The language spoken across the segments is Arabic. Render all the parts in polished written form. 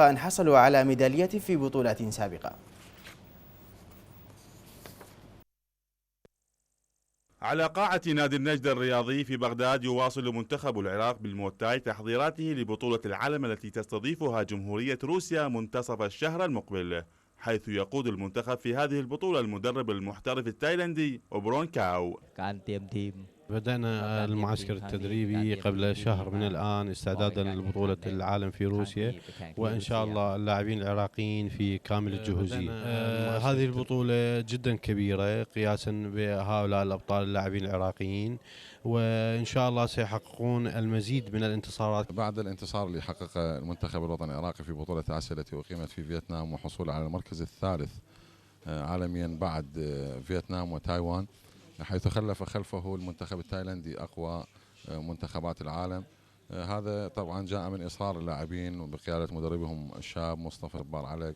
أن حصلوا على ميداليات في بطولات سابقة. على قاعة نادي النجد الرياضي في بغداد يواصل منتخب العراق بالموتاي تحضيراته لبطولة العالم التي تستضيفها جمهورية روسيا منتصف الشهر المقبل، حيث يقود المنتخب في هذه البطولة المدرب المحترف التايلندي أوبرون كاو. بدأنا المعسكر التدريبي قبل شهر من الآن استعدادا لبطولة العالم في روسيا، وإن شاء الله اللاعبين العراقيين في كامل الجهوزية. هذه البطولة جدا كبيرة قياسا بهؤلاء الأبطال اللاعبين العراقيين، وإن شاء الله سيحققون المزيد من الانتصارات. بعد الانتصار اللي حققه المنتخب الوطني العراقي في بطولة آسيا التي أقيمت في فيتنام وحصول على المركز الثالث عالميا بعد فيتنام وتايوان، حيث خلف خلفه المنتخب التايلندي أقوى منتخبات العالم. هذا طبعا جاء من إصرار اللاعبين وبقيادة مدربهم الشاب مصطفى جبار علق،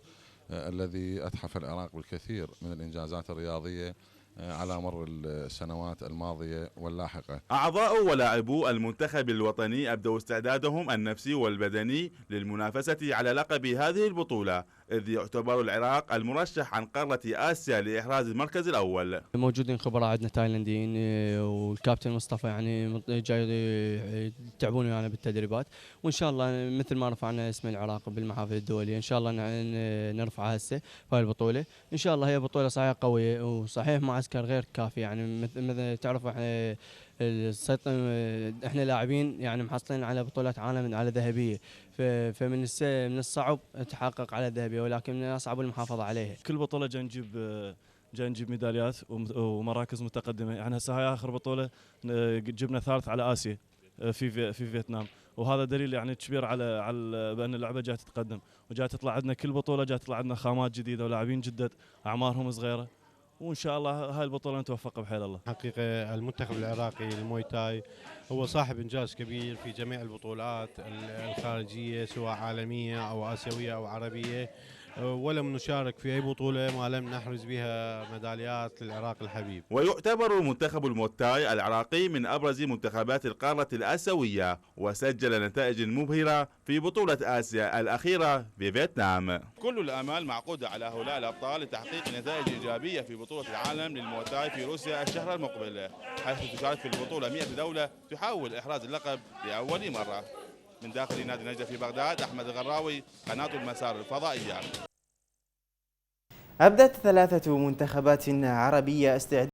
الذي أتحف العراق بالكثير من الإنجازات الرياضية على مر السنوات الماضية واللاحقة. أعضاء ولاعبو المنتخب الوطني أبدوا استعدادهم النفسي والبدني للمنافسة على لقب هذه البطولة، إذ يعتبر العراق المرشح عن قارة آسيا لإحراز المركز الأول. موجودين خبراء عندنا تايلنديين، والكابتن مصطفى يعني جاي يتعبون يعني بالتدريبات، وإن شاء الله مثل ما رفعنا اسم العراق بالمحافل الدولية إن شاء الله نرفعها هسه في هاي البطولة. إن شاء الله هي بطولة صحيح قوية وصحيح معسكر غير كافي، يعني مثل تعرف احنا احنا لاعبين يعني محصلين على بطولات عالم على ذهبيه، فمن من الصعب تحقق على ذهبيه، ولكن من الاصعب المحافظه عليها. كل بطوله جاي نجيب ميداليات ومراكز متقدمه، يعني هسه هاي اخر بطوله جبنا ثالث على اسيا في فيتنام، وهذا دليل يعني كبير على بان اللعبه جايه تتقدم، وجايه تطلع عندنا كل بطوله جايه تطلع عندنا خامات جديده ولاعبين جدد اعمارهم صغيره، وان شاء الله هاي البطوله نتوفق بحيل الله. حقيقة المنتخب العراقي للموي تاي هو صاحب انجاز كبير في جميع البطولات الخارجيه سواء عالميه او اسيويه او عربيه، ولم نشارك في اي بطوله ما لم نحرز بها ميداليات للعراق الحبيب. ويعتبر منتخب الموتاي العراقي من ابرز منتخبات القاره الاسيويه، وسجل نتائج مبهره في بطوله اسيا الاخيره في فيتنام. كل الامال معقوده على هؤلاء الابطال لتحقيق نتائج ايجابيه في بطوله العالم للموتاي في روسيا الشهر المقبل، حيث تشارك في البطوله 100 دوله تحاول احراز اللقب لاول مره. من داخل نادي النجدة في بغداد، أحمد الغراوي، قناة المسار الفضائية. أبدت 3 منتخبات عربية استعداد